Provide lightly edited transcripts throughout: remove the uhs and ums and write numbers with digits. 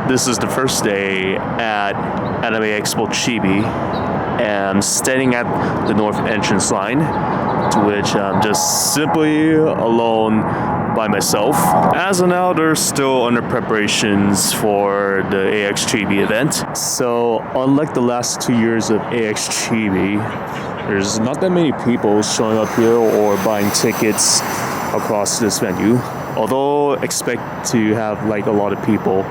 This is the first day at Anime Expo Chibi, and I'm standing at the north entrance line, to which I'm just simply alone by myself. As of now, they're still under preparations for the AX Chibi event. So unlike the last 2 years of AX Chibi, there's not that many people showing up here or buying tickets across this venue. Although expect to have like a lot of people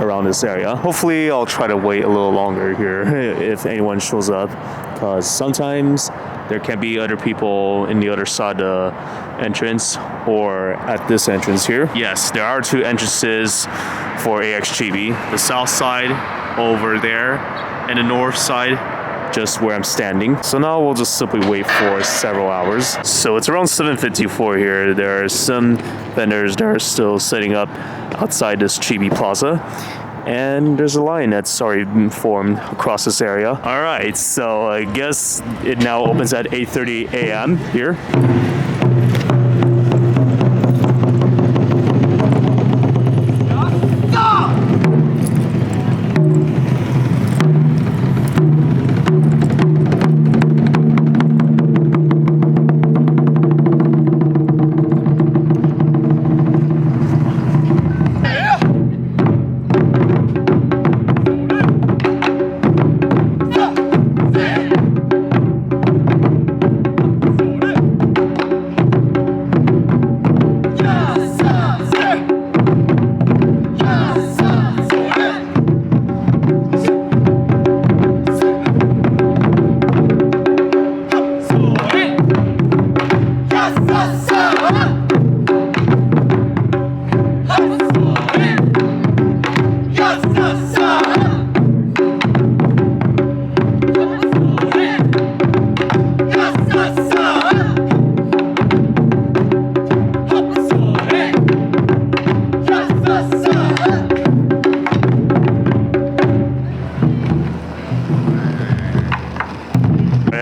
around this area. Hopefully I'll try to wait a little longer here if anyone shows up, because sometimes there can be other people in the other side of the entrance or at this entrance here. Yes, there are 2 entrances for AX Chibi. The south side over there and the north side just where I'm standing. So now we'll just simply wait for several hours. So it's around 7:54 here. There are some vendors that are still setting up outside this Chibi Plaza. And there's a line that's already been formed across this area. All right, so I guess it now opens at 8:30 a.m. here.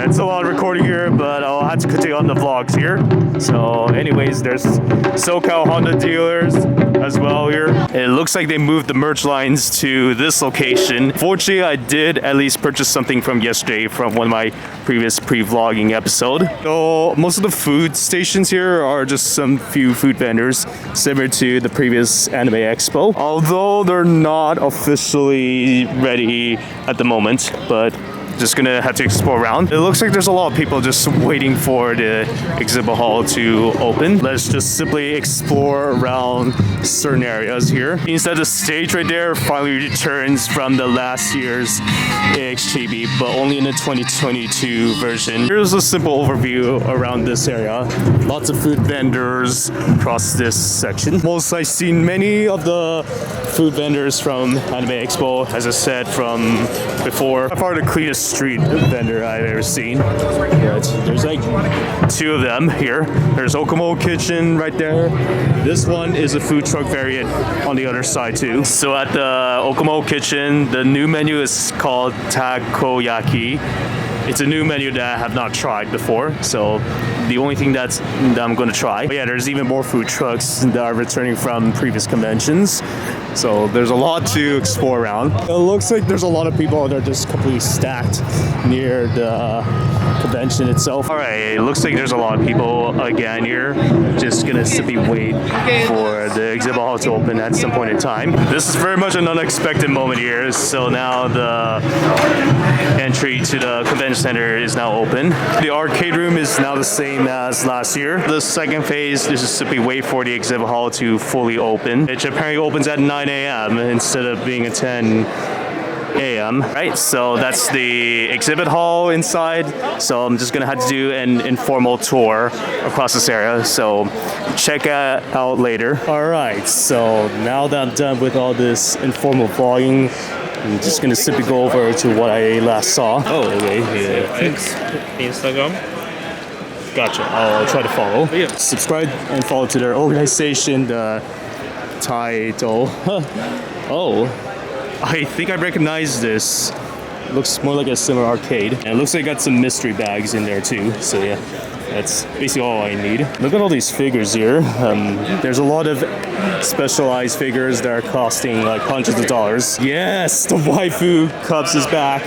It's a lot of recording here, but I'll have to continue on the vlogs here. So anyways, there's SoCal Honda dealers as well here. It looks like they moved the merch lines to this location. Fortunately, I did at least purchase something from yesterday from one of my previous pre-vlogging episode. So most of the food stations here are just some few food vendors similar to the previous Anime Expo. Although they're not officially ready at the moment, but just gonna have to explore around. It looks like there's a lot of people just waiting for the exhibit hall to open. Let's just simply explore around certain areas here. Means that the stage right there finally returns from the last year's AX Chibi, but only in the 2022 version. Here's a simple overview around this area. Lots of food vendors across this section. Most I've seen many of the food vendors from Anime Expo, as I said from before. By far the cleanest street vendor I've ever seen. But there's like 2 of them here. There's Okumo Kitchen right there. This one is a food truck variant on the other side too. So at the Okumo Kitchen, the new menu is called takoyaki. It's a new menu that I have not tried before, so the only thing that I'm going to try. But yeah, there's even more food trucks that are returning from previous conventions, so there's a lot to explore around. It looks like there's a lot of people that are just completely stacked near the convention itself. All right, it looks like there's a lot of people again here. Just gonna simply wait for the exhibit hall to open at some point in time. This is very much an unexpected moment here. So now the entry to the convention center is now open. The arcade room is now the same as last year. The second phase is just simply wait for the exhibit hall to fully open. It apparently opens at 9 a.m. instead of being at 10 a.m. Right, so that's the exhibit hall inside. So I'm just gonna have to do an informal tour across this area. So check it out later. All right, so now that I'm done with all this informal vlogging, I'm just gonna simply go over to what I last saw. Oh, okay, yeah. Instagram. Gotcha. I'll try to follow. Yeah. Subscribe and follow to their organization, the title. Oh. I think I recognize this Looks more like a similar arcade. And it looks like it got some mystery bags in there too. So yeah, that's basically all I need. Look at all these figures here. There's a lot of specialized figures that are costing like hundreds of dollars. Yes, the waifu cups is back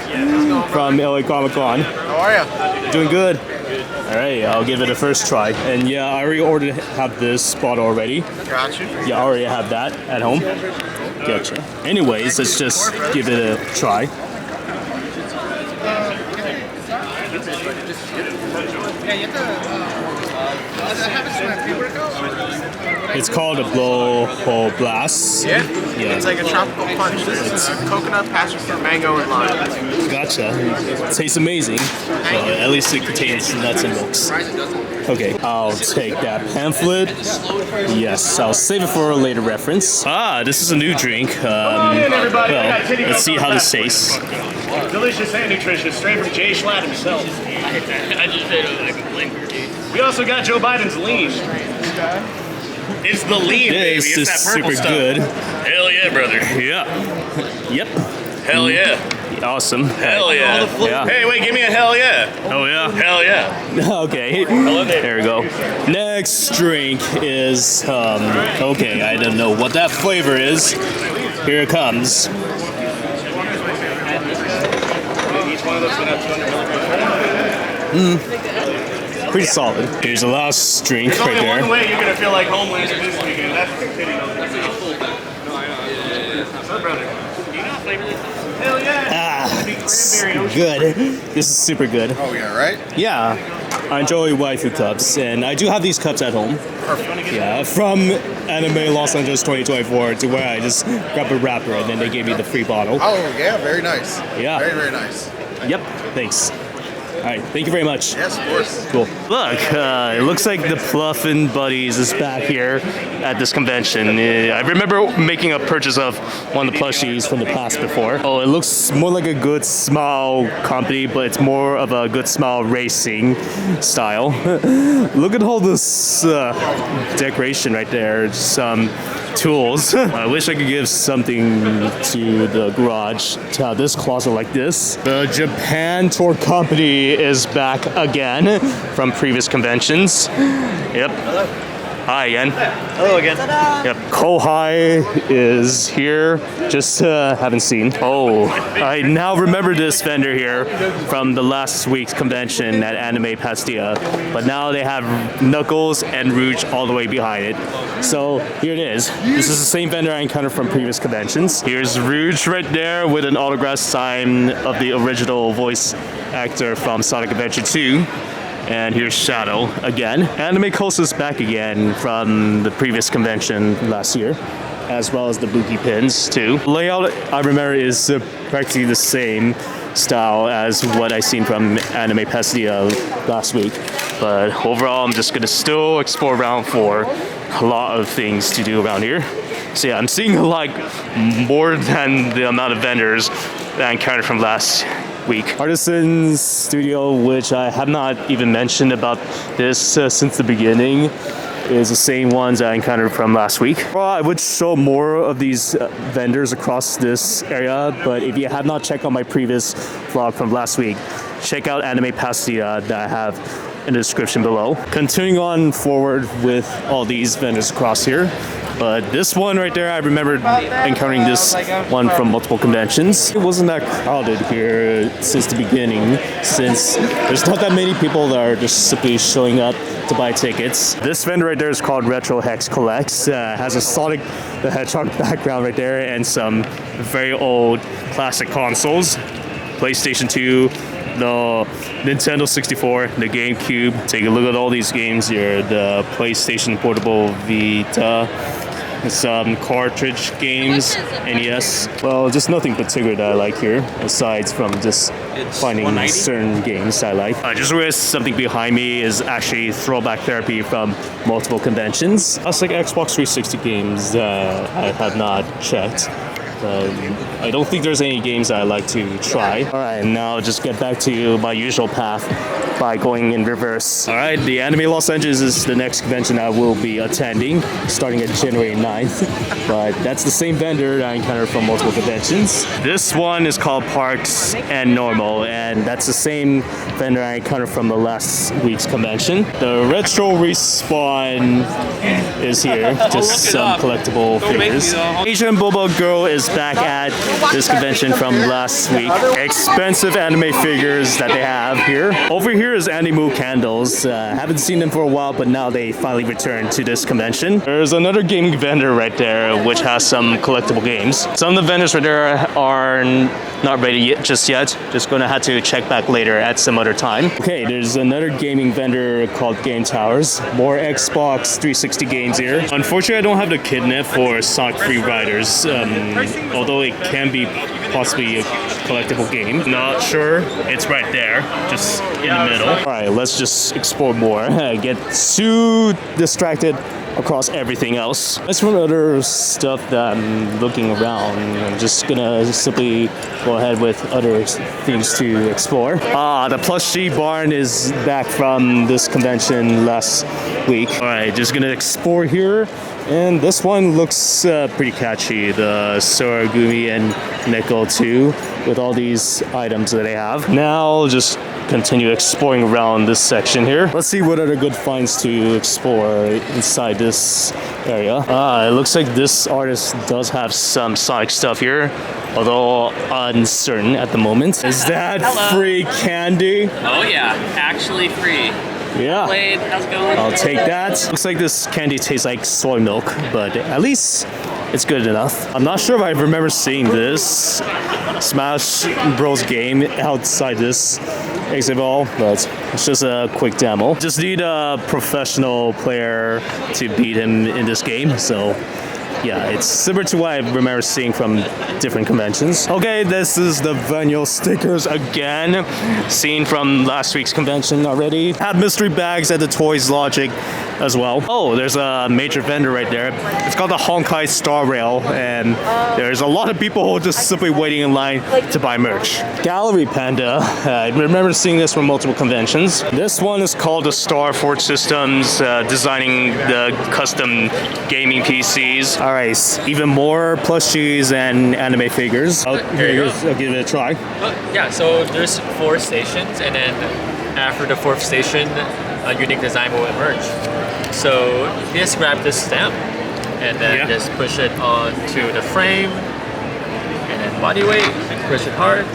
from LA Comic Con. How are ya? Doing good. All right, I'll give it a first try. And yeah, I already have this bottle already. Got you. Yeah, I already have that at home. Gotcha. Anyways, let's just give it a try. It's called a blowhole blast. Yeah? It's like a tropical punch. It's coconut, passion fruit, mango, and lime. Gotcha. It tastes amazing. At least it contains nuts and milks. Okay, I'll take that pamphlet. Yes, I'll save it for a later reference. Ah, this is a new drink. Well, let's see how this tastes. Delicious and nutritious, straight from Jay Schlatt himself. I just made it like a blinker, dude. We also got Joe Biden's lean. It's the lean, baby. This It's is that purple super stuff. good. Hell yeah, brother. Yeah. Yep. Hell yeah. Awesome. Hell yeah. Yeah. Hey, wait, give me a hell yeah. Oh yeah. Hell yeah. Okay. There we go. Next drink is okay, I don't know what that flavor is. Here it comes. Each one of those went up 200 milligrams. Pretty solid. Here's the last drink There's right only one there. way you're gonna feel like homeless this weekend. That's so, brother. Do you not flavor this? Hell yeah. Ah, it's good. This is super good. Oh, yeah, right? Yeah, I enjoy waifu cups, and I do have these cups at home. Perfect. Yeah, from Anime Los Angeles 2024 to where I just grab a wrapper and then they gave me the free bottle. Oh, yeah, very nice. Yeah. Very, very nice. Yep, thanks. All right, thank you very much. Yes, of course. Cool. Look, it looks like the Fluffin' Buddies is back here at this convention. I remember making a purchase of one of the plushies from the past before. Oh, it looks more like a Good Smile company, but it's more of a Good Smile racing style. Look at all this decoration right there. Some tools. I wish I could give something to the garage to have this closet like this. The Japan Tour Company is back again from previous conventions. Yep. Hi again. Hello again. Yep. Kohai is here. Just haven't seen. Oh, I now remember this vendor here from the last week's convention at Anime Pasadena. But now they have Knuckles and Rouge all the way behind it. So here it is. This is the same vendor I encountered from previous conventions. Here's Rouge right there with an autograph sign of the original voice actor from Sonic Adventure 2. And here's Shadow again. Anime Coast is back again from the previous convention last year, as well as the Buki pins too. Layout, I remember, is practically the same style as what I seen from Anime Pasadena last week. But overall, I'm just gonna still explore around for a lot of things to do around here. So yeah, I'm seeing like more than the amount of vendors that I encountered from last week. Artisan Studio, which I have not even mentioned about this since the beginning, is the same ones I encountered from last week. Well, I would show more of these vendors across this area, but if you have not checked out my previous vlog from last week, check out Anime Pasadena that I have in the description below. Continuing on forward with all these vendors across here. But this one right there, I remember encountering this one from multiple conventions. It wasn't that crowded here since the beginning, since there's not that many people that are just simply showing up to buy tickets. This vendor right there is called Retro Hex Collects. Has a Sonic the Hedgehog background right there and some very old classic consoles. PlayStation 2, the Nintendo 64, the GameCube. Take a look at all these games here. The PlayStation Portable Vita, some cartridge games, NES. Well, just nothing particular that I like here, aside from just finding certain games that I like. I just realized something behind me is actually Throwback Therapy from multiple conventions. That's like Xbox 360 games that I have not checked. I don't think there's any games that I like to try. All right, now just get back to my usual path by going in reverse. All right, the Anime Los Angeles is the next convention I will be attending, starting at January 9th. But that's the same vendor that I encountered from multiple conventions. This one is called Parks and Normal, and that's the same vendor I encountered from the last week's convention. The Retro Respawn is here, just some collectible figures. Asian Boba Girl is back at this convention from last week. Expensive anime figures that they have here. Over here is Animu candles. Haven't seen them for a while, but now they finally returned to this convention. There's another gaming vendor right there, which has some collectible games. Some of the vendors right there are not ready yet, just yet. Just gonna have to check back later at some other time. Okay, there's another gaming vendor called Game Towers. More Xbox 360 games here. Unfortunately, I don't have the kidnet for Sonic Free Riders, although it can be possibly a collectible game. Not sure. It's right there, just in the middle. All right, let's just explore more. Get too distracted across everything else. As for other stuff that I'm looking around, I'm just gonna simply go ahead with other things to explore. The plushie barn is back from this convention last week. All right, just gonna explore here. And this one looks pretty catchy, the Soragumi and Nickel 2, with all these items that they have. Now, just continue exploring around this section here. Let's see what other good finds to explore inside this area. It looks like this artist does have some Sonic stuff here, although uncertain at the moment. Is that free candy? Oh yeah, actually free. Yeah. Blade, how's it going? I'll take that. Looks like this candy tastes like soy milk, but at least it's good enough. I'm not sure if I remember seeing this Smash Bros game outside this exhibit hall, but it's just a quick demo. Just need a professional player to beat him in this game, so yeah, it's similar to what I remember seeing from different conventions. Okay, this is the Venue stickers again, seen from last week's convention already. Have mystery bags at the Toys Logic as well. Oh, there's a major vendor right there. It's called the Honkai Star Rail, and there's a lot of people just simply waiting in line to buy merch. Gallery Panda, I remember seeing this from multiple conventions. This one is called the Star Forge Systems, designing the custom gaming PCs. All right, even more plushies and anime figures. I'll give it a try. Yeah, so there's 4 stations, and then after the 4th station, a unique design will emerge. So you just grab this stamp, and then just push it onto the frame, and then body weight, and push it hard.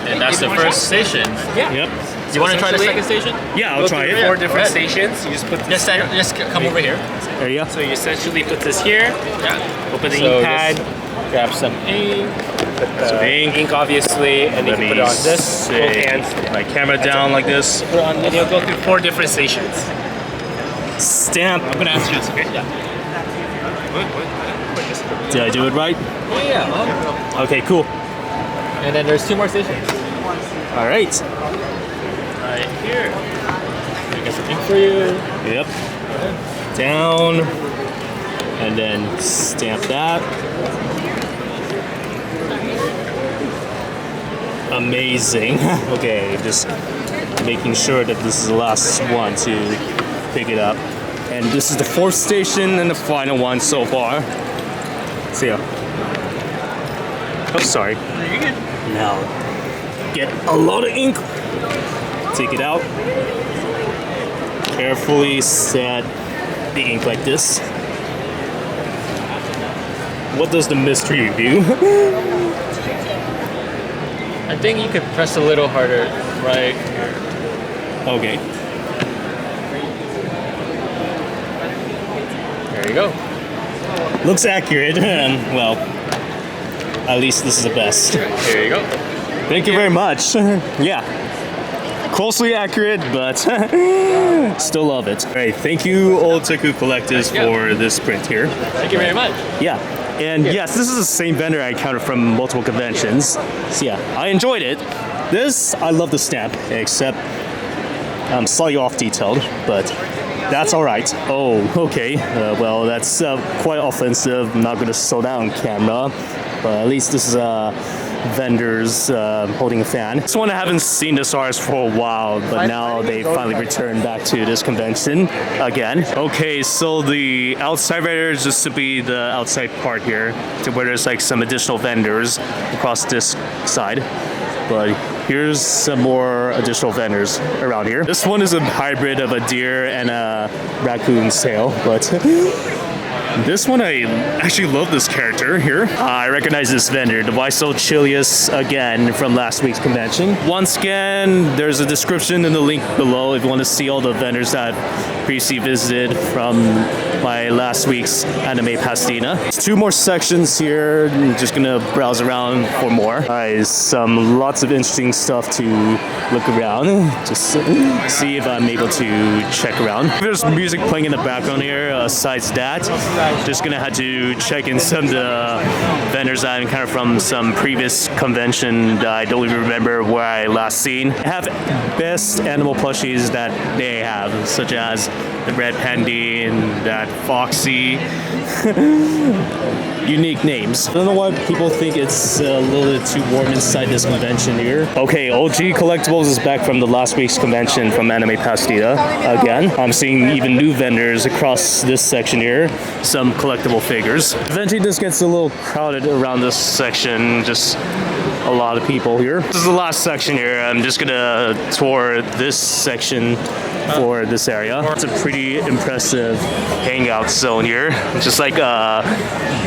And that's the first station. Yeah. Yep. Do you want to try the second station? Yeah, I'll try it. 4 different stations. You just put this. Just come over here. There you go. So you essentially put this here. Yeah. Open the So ink pad. Grab some ink. Put the ink, obviously, and then you put it on this. Both hands. My camera down like this. And you'll go through 4 different stations. Stamp. I'm gonna ask you this, okay? Yeah. Did I do it right? Oh yeah. Okay, cool. And then there's 2 more stations. All right. Right here. I got some ink for you. Yep. Down. And then stamp that. Amazing. Okay, just making sure that this is the last one to pick it up. And this is the 4th station and the final one so far. See ya. Oh, sorry. Now, get a lot of ink. Take it out. Carefully set the ink like this. What does the mystery do? I think you could press a little harder right here. Okay. There you go. Looks accurate. Well, at least this is the best. Here you go. Thank you very much. Yeah. Closely accurate, but still love it. All right, thank you, Otaku Collectors, for this print here. Thank you very much. Yeah, and yes, this is the same vendor I encountered from multiple conventions. So yeah, I enjoyed it. This, I love the stamp, except I'm slightly off detailed, but That's all right. Oh, okay. Well, that's quite offensive. I'm not going to slow down camera, but at least this is vendors holding a fan. This one I haven't seen this artist for a while, but now they finally returned back to this convention again. Okay, so the outside vendor is just simply the outside part here, to where there's like some additional vendors across this side. But here's some more additional vendors around here. This one is a hybrid of a deer and a raccoon's tail, but this one, I actually love this character here. I recognize this vendor, the Waiso Chilius, again, from last week's convention. Once again, there's a description in the link below if you want to see all the vendors that I've previously visited from my last week's Anime Pasadena. There's 2 more sections here. I'm just gonna browse around for more. Lots of interesting stuff to look around. Just see if I'm able to check around. There's music playing in the background here. Besides that, just gonna have to check in some of the vendors I encountered from some previous convention that I don't even remember where I last seen. I have best animal plushies that they have, such as the red pandy and that foxy. Unique names. I don't know why people think it's a little bit too warm inside this convention here. Okay, OG Collectibles is back from the last week's convention from Anime Pasadena again. I'm seeing even new vendors across this section here. Some collectible figures. Eventually this gets a little crowded around this section, just a lot of people here. This is the last section here. I'm just gonna tour this section for this area. It's a pretty impressive hangout zone here. Just like a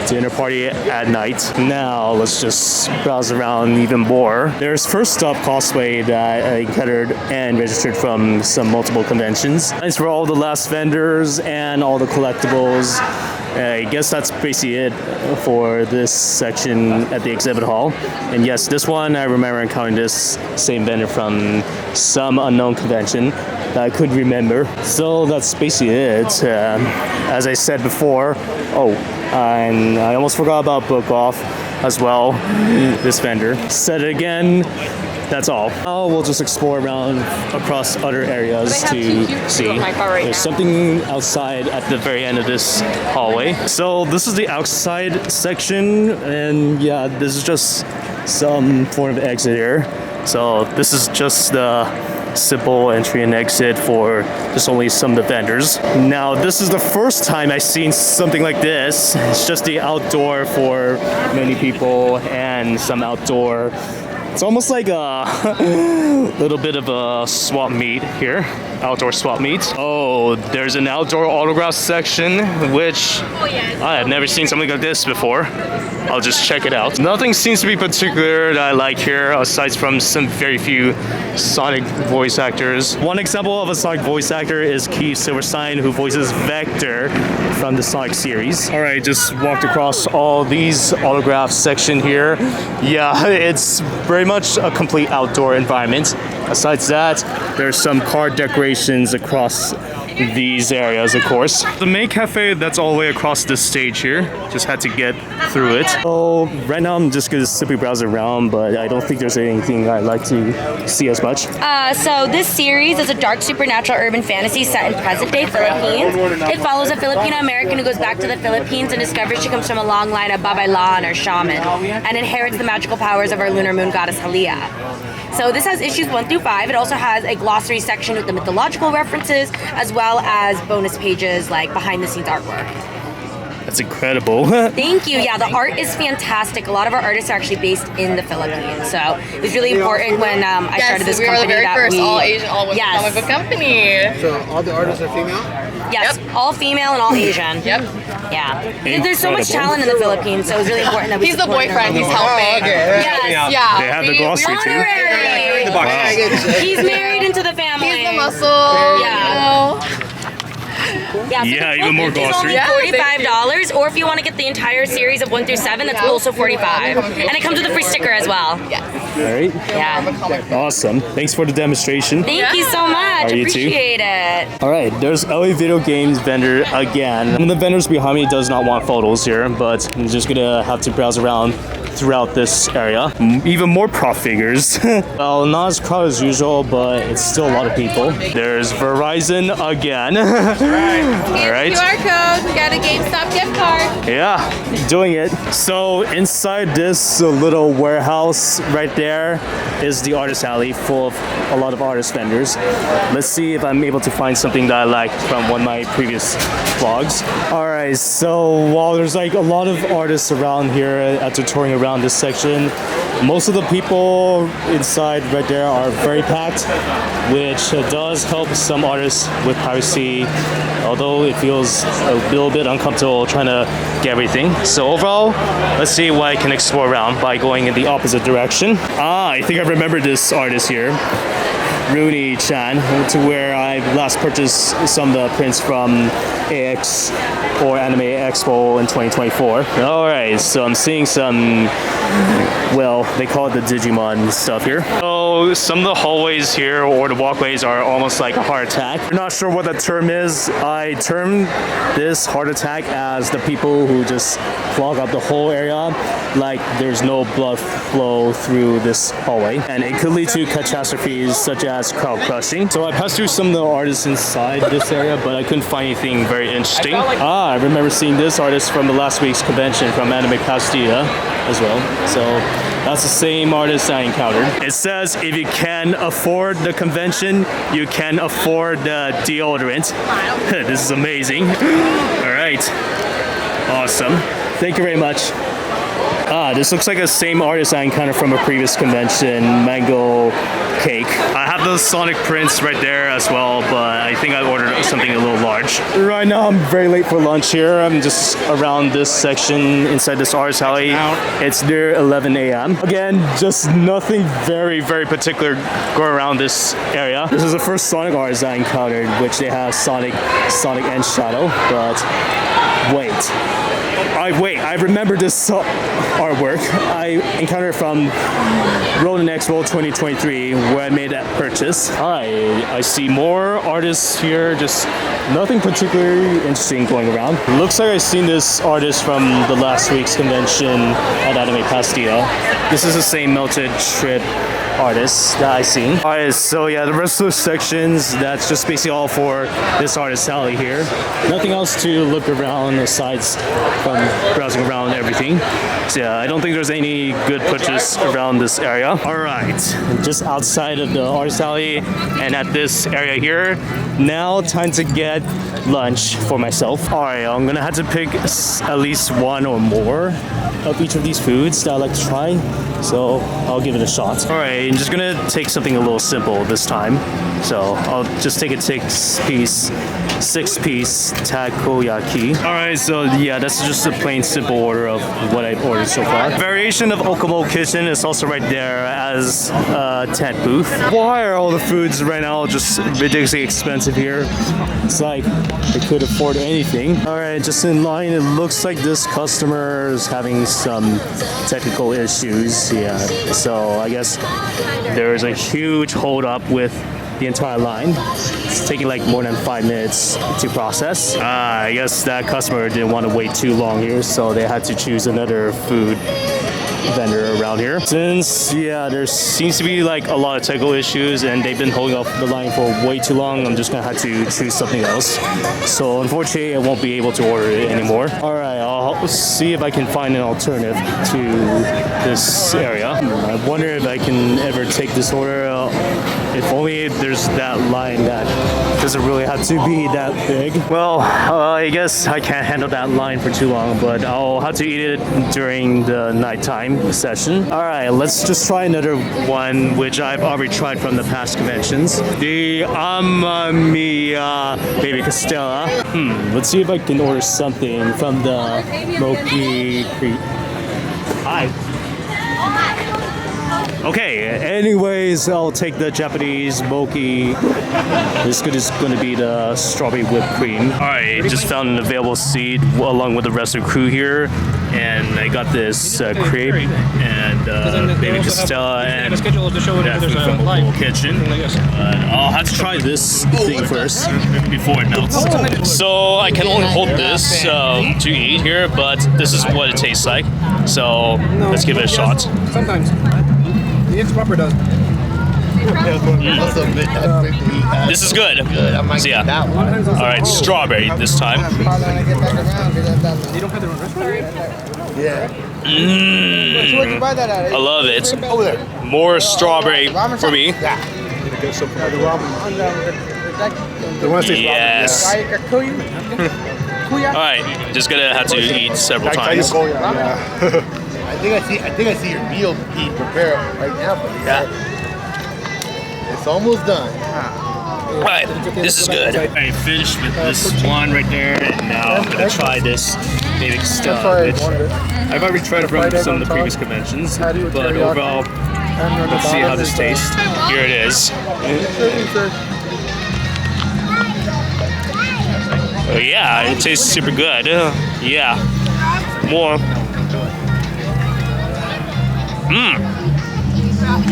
dinner party at night. Now let's just browse around even more. There's First Stop Cosplay that I encountered and registered from some multiple conventions. Thanks for all the last vendors and all the collectibles. I guess that's basically it for this section at the exhibit hall. And yes, this one, I remember encountering this same vendor from some unknown convention that I couldn't remember. So that's basically it. As I said before, and I almost forgot about Book Off as well, this vendor. Said it again. That's all. Now we'll just explore around across other areas to see. There's something outside at the very end of this hallway. So this is the outside section, and yeah, this is just some form of exit here. So this is just the simple entry and exit for just only some of the vendors. Now this is the first time I've seen something like this. It's just the outdoor for many people and some outdoor. It's almost like a little bit of a swap meet here, outdoor swap meet. Oh, there's an outdoor autograph section, which I have never seen something like this before. I'll just check it out. Nothing seems to be particular that I like here, aside from some very few Sonic voice actors. One example of a Sonic voice actor is Keith Silverstein, who voices Vector from the Sonic series. All right, just walked across all these autograph section here. Yeah, it's very much a complete outdoor environment. Besides that, there's some card decorations across these areas, of course. The main cafe, that's all the way across this stage here. Just had to get through it. So right now I'm just gonna simply browse around, but I don't think there's anything I'd like to see as much. So this series is a dark supernatural urban fantasy set in present-day Philippines. It follows a Filipino American who goes back to the Philippines and discovers she comes from a long line of babaylan or shaman and inherits the magical powers of our lunar moon goddess Halia. So this has issues 1 through 5. It also has a glossary section with the mythological references, as well as bonus pages like behind-the-scenes artwork. That's incredible. Thank you. Yeah, the art is fantastic. A lot of our artists are actually based in the Philippines, so it was really important when I started this company. We were the very first all-Asian, all-women comic book company. So all the artists are female? Yes, all female and all Asian. Yep. Yeah. There's so much talent in the Philippines, so it was really important that we He's the support boyfriend. them. He's helping. Yes. Yeah. They have the glossary too. Honorary. Wow. He's married into the family. He's the muscle. Yeah. Yeah, so Yeah, the even more book is glossary. only $45, or if you want to get the entire series of 1 through 7, that's also $45. And it comes with a free sticker as well. Yes. All right. Yeah. Awesome. Thanks for the demonstration. Thank you so much. Are you too? Appreciate it. All right, there's LA Video Games vendor again. One of the vendors behind me does not want photos here, but I'm just gonna have to browse around throughout this area. Even more prop figures. Well, not as crowded as usual, but it's still a lot of people. There's Verizon again. All right. QR code. We got a GameStop gift card. Yeah, doing it. So inside this little warehouse right there is the artist alley full of a lot of artist vendors. Let's see if I'm able to find something that I liked from one of my previous vlogs. All right, so while there's like a lot of artists around here touring around this section, most of the people inside right there are very packed, which does help some artists with privacy, although it feels a little bit uncomfortable trying to get everything. So overall, let's see what I can explore around by going in the opposite direction. I think I remember this artist here, Rooney-chan, to where I last purchased some of the prints from AX or Anime Expo in 2024. Alright, so I'm seeing some, well, they call it the Digimon stuff here. So some of the hallways here or the walkways are almost like a heart attack. I'm not sure what that term is. I term this heart attack as the people who just clog up the whole area, like there's no blood flow through this hallway, and it could lead to catastrophes such as crowd crushing. So I passed through some of the artists inside this area, but I couldn't find anything very interesting. I remember seeing this artist from the last week's convention from Anime Pasadena as well. So that's the same artist I encountered. It says if you can afford the convention, you can afford the deodorant. This is amazing. All right, awesome. Thank you very much. This looks like the same artist I encountered from a previous convention, Mango Cake. I have those Sonic prints right there as well, but I think I ordered something a little large. Right now I'm very late for lunch here. I'm just around this section inside this artist alley. It's near 11 a.m. Again, just nothing very particular going around this area. This is the first Sonic artist I encountered, which they have Sonic and Shadow, but wait. I remember this artwork. I encountered it from Ronin Expo 2023 where I made that purchase. I see more artists here, just nothing particularly interesting going around. Looks like I've seen this artist from the last week's convention at Anime Pasadena. This is the same Melted Trip artist that I seen. Alright, so yeah, the rest of those sections, that's just basically all for this artist alley here. Nothing else to look around aside from browsing around everything. So yeah, I don't think there's any good purchase around this area. Alright, just outside of the artist alley and at this area here, now time to get lunch for myself. Alright, I'm gonna have to pick at least one or more of each of these foods that I like to try, so I'll give it a shot. Alright, I'm just gonna take something a little simple this time, so I'll just take a six-piece takoyaki. Alright, so yeah, that's just a plain simple order of what I've ordered so far. Variation of Okumo Kitchen is also right there as a tent booth. Why are all the foods right now just ridiculously expensive here? It's like they could afford anything. Alright, just in line, it looks like this customer is having some technical issues. Yeah, so I guess there's a huge hold up with the entire line. It's taking like more than 5 minutes to process. I guess that customer didn't want to wait too long here, so they had to choose another food vendor around here. Since yeah, there seems to be like a lot of technical issues and they've been holding up the line for way too long, I'm just gonna have to choose something else. So unfortunately I won't be able to order it anymore. Alright, I'll see if I can find an alternative to this area. I wonder if I can ever take this order. If only there's that line that doesn't really have to be that big. Well, I guess I can't handle that line for too long, but I'll have to eat it during the nighttime session. Alright, let's just try another one, which I've already tried from the past conventions. The Mamma Mia Baby Costella. Let's see if I can order something from the Moki Creek. Hi. Okay, anyways, I'll take the Japanese mochi. This is going to be the strawberry whipped cream. Alright, just found an available seat along with the rest of the crew here. and I got this crepe and baby costella and that food from Mobile Kitchen. I'll have to try this thing first before it melts. So I can only hold this to eat here, but this is what it tastes like. So let's give it a shot. Sometimes. The ex-pupper does. This is good. So yeah. All right, strawberry this time. I love it. More strawberry for me. Yes. All right, just gonna have to eat several times. I think I see your meal being prepared right now. But it's almost done. All right, this is good. I finished with this one right there, and now I'm gonna try this baby stuff, which I've already tried from some of the previous conventions, but overall, let's see how this tastes. Here it is. Oh yeah, it tastes super good. Yeah, more.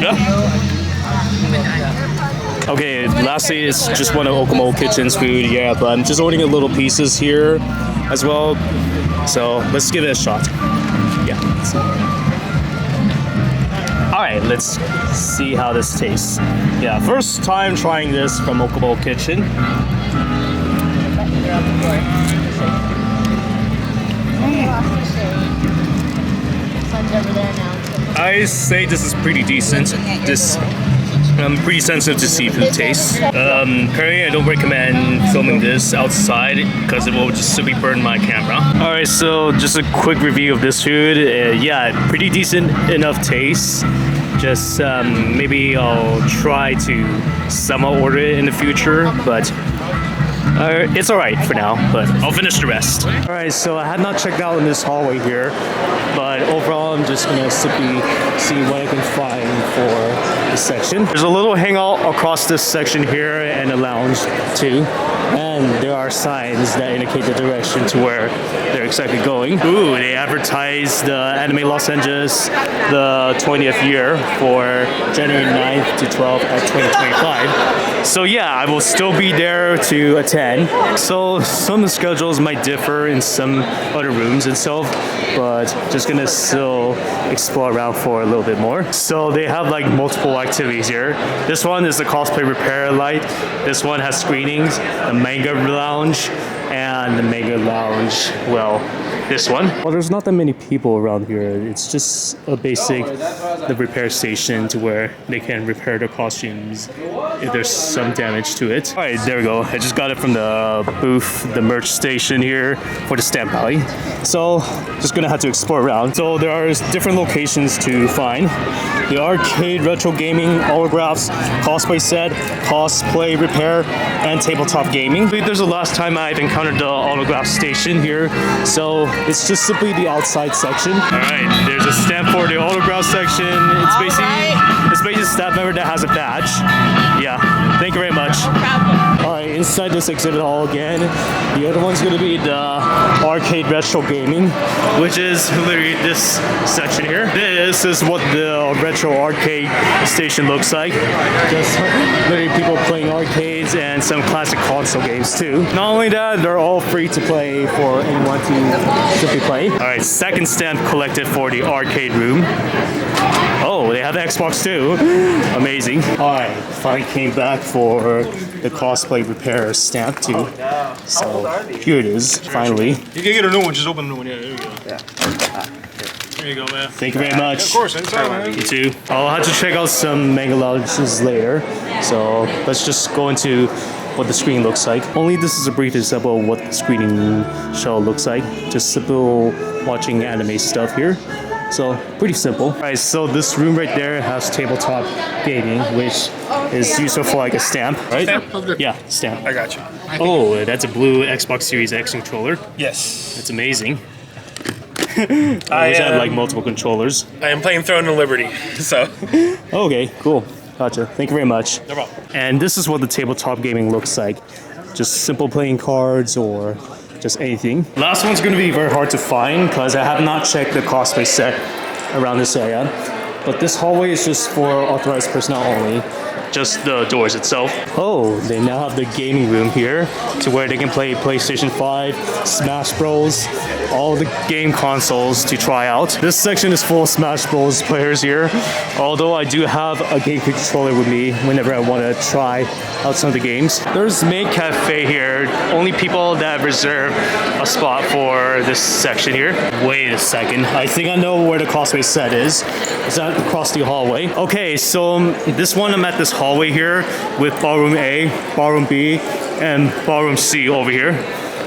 Yeah. Okay, lastly, it's just one of Okumo Kitchen's food. Yeah, but I'm just ordering little pieces here as well. So let's give it a shot. Yeah. All right, let's see how this tastes. Yeah, first time trying this from Okumo Kitchen. I say this is pretty decent. I'm pretty sensitive to seafood taste. Currently, I don't recommend filming this outside because it will just simply burn my camera. All right, so just a quick review of this food. Yeah, pretty decent enough taste. Just maybe I'll try to somewhat order it in the future, but it's all right for now, but I'll finish the rest. All right, so I had not checked out in this hallway here, but overall I'm just gonna simply see what I can find for this section. There's a little hangout across this section here and a lounge too, and there are signs that indicate the direction to where they're exactly going. Ooh, they advertised the Anime Los Angeles the 20th year for January 9th to 12th at 2025. So yeah, I will still be there to attend. So some of the schedules might differ in some other rooms itself, but just gonna still explore around for a little bit more. So they have like multiple activities here. This one is the cosplay repair light. This one has screenings, the manga lounge, and the manga lounge, well, this one. Well, there's not that many people around here. It's just a basic the repair station to where they can repair their costumes if there's some damage to it. All right, there we go. I just got it from the booth, the merch station here for the Stamp Alley. So just gonna have to explore around. So there are different locations to find. The arcade, retro gaming, autographs, cosplay set, cosplay repair, and tabletop gaming. I believe there's the last time I've encountered the autograph station here. So it's just simply the outside section. All right, there's a stamp for the autograph section. It's basically a staff member that has a badge. Yeah, thank you very much. No problem. All right, inside this exhibit hall again. The other one's gonna be the arcade retro gaming, which is literally this section here. This is what the retro arcade station looks like. Just literally people playing arcades and some classic console games too. Not only that, they're all free to play for anyone to simply play. All right, second stamp collected for the arcade room. Oh, they have the Xbox too. Amazing. All right, finally came back for the cosplay repair stamp too. So here it is, finally. You can get a new one, just open a new one. Yeah, there you go. There you go, man. Thank you very much. Of course, anytime, man. You too. I'll have to check out some manga lounges later. So let's just go into what the screen looks like. Only this is a brief example of what the screening show looks like. Just simple watching anime stuff here. So pretty simple. All right, so this room right there has tabletop gaming, which is useful for like a stamp, right? Stamp? Yeah, stamp. I got you. Oh, that's a blue Xbox Series X controller. Yes. That's amazing. I wish I had like multiple controllers. I am playing Throne of Liberty, so. Okay, cool. Gotcha. Thank you very much. No problem. And this is what the tabletop gaming looks like. Just simple playing cards or just anything. Last one's gonna be very hard to find because I have not checked the cosplay set around this area. But this hallway is just for authorized personnel only. Just the doors itself. Oh, they now have the gaming room here to where they can play PlayStation 5, Smash Bros, all the game consoles to try out. This section is full of Smash Bros players here, although I do have a game controller with me whenever I want to try out some of the games. There's main cafe here, only people that have reserved a spot for this section here. Wait a second, I think I know where the cosplay set is. Is that across the hallway? Okay, so this one I'm at this hallway here with ballroom A, ballroom B, and ballroom C over here.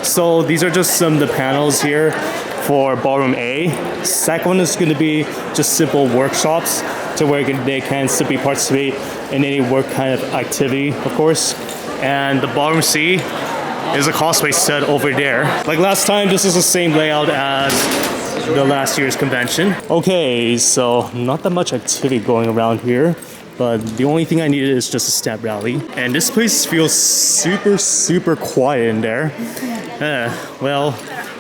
So these are just some of the panels here for ballroom A. Second one is going to be just simple workshops to where they can simply participate in any work kind of activity, of course. And the ballroom C is a cosplay set over there. Like last time, this is the same layout as the last year's convention. Okay, so not that much activity going around here. But the only thing I needed is just a stamp rally. And this place feels super quiet in there. Well,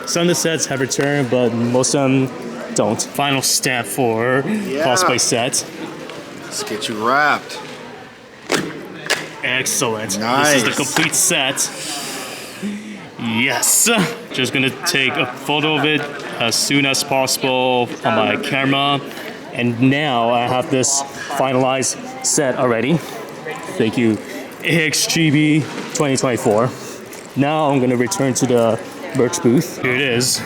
some of the sets have returned, but most of them don't. Final stamp for cosplay set. Let's get you wrapped. Excellent. Nice. This is the complete set. Yes. Just gonna take a photo of it as soon as possible on my camera. And now I have this finalized set already. Thank you, chibi 2024. Now I'm gonna return to the merch booth. Here it is.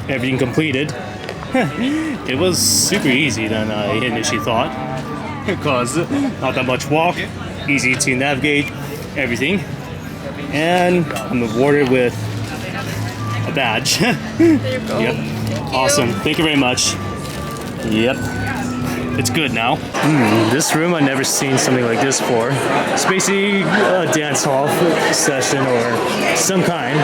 Everything completed. It was super easy than I initially thought. Because not that much walk, easy to navigate, everything. And I'm awarded with a badge. Yep. Awesome. Thank you very much. Yep, it's good now. This room, I've never seen something like this before. It's basically a dance hall session or some kind.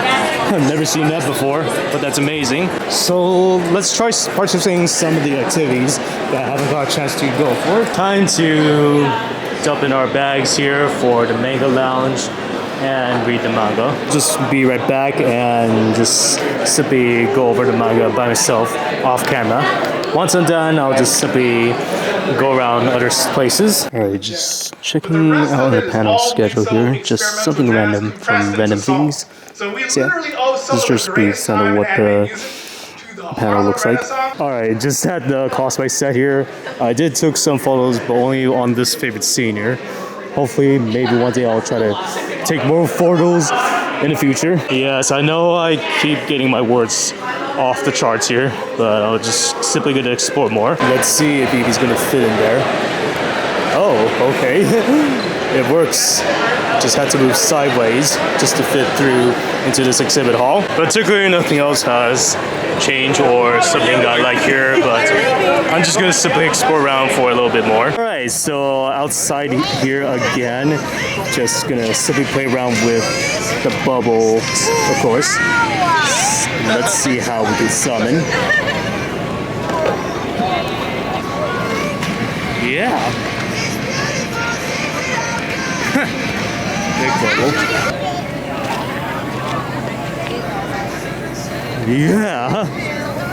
I've never seen that before, but that's amazing. So let's try participating in some of the activities that I haven't got a chance to go for. Time to dump in our bags here for the manga lounge and read the manga. Just be right back and just simply go over the manga by myself off camera. Once I'm done, I'll just simply go around other places. Alright, just checking out the panel schedule here. Just something random from random things. So yeah, this is just brief on what the panel looks like. Alright, just had the cosplay set here. I did took some photos, but only on this favorite scene here. Hopefully, maybe one day I'll try to take more photos in the future. Yes, I know I keep getting my words off the charts here, but I'll just simply gonna explore more. Let's see if Evie's gonna fit in there. Oh, okay. It works. Just had to move sideways just to fit through into this exhibit hall. Particularly nothing else has changed or something that I like here, but I'm just gonna simply explore around for a little bit more. Alright, so outside here again, just gonna simply play around with the bubbles, of course. Let's see how we can summon. Yeah. Big bubble. Yeah.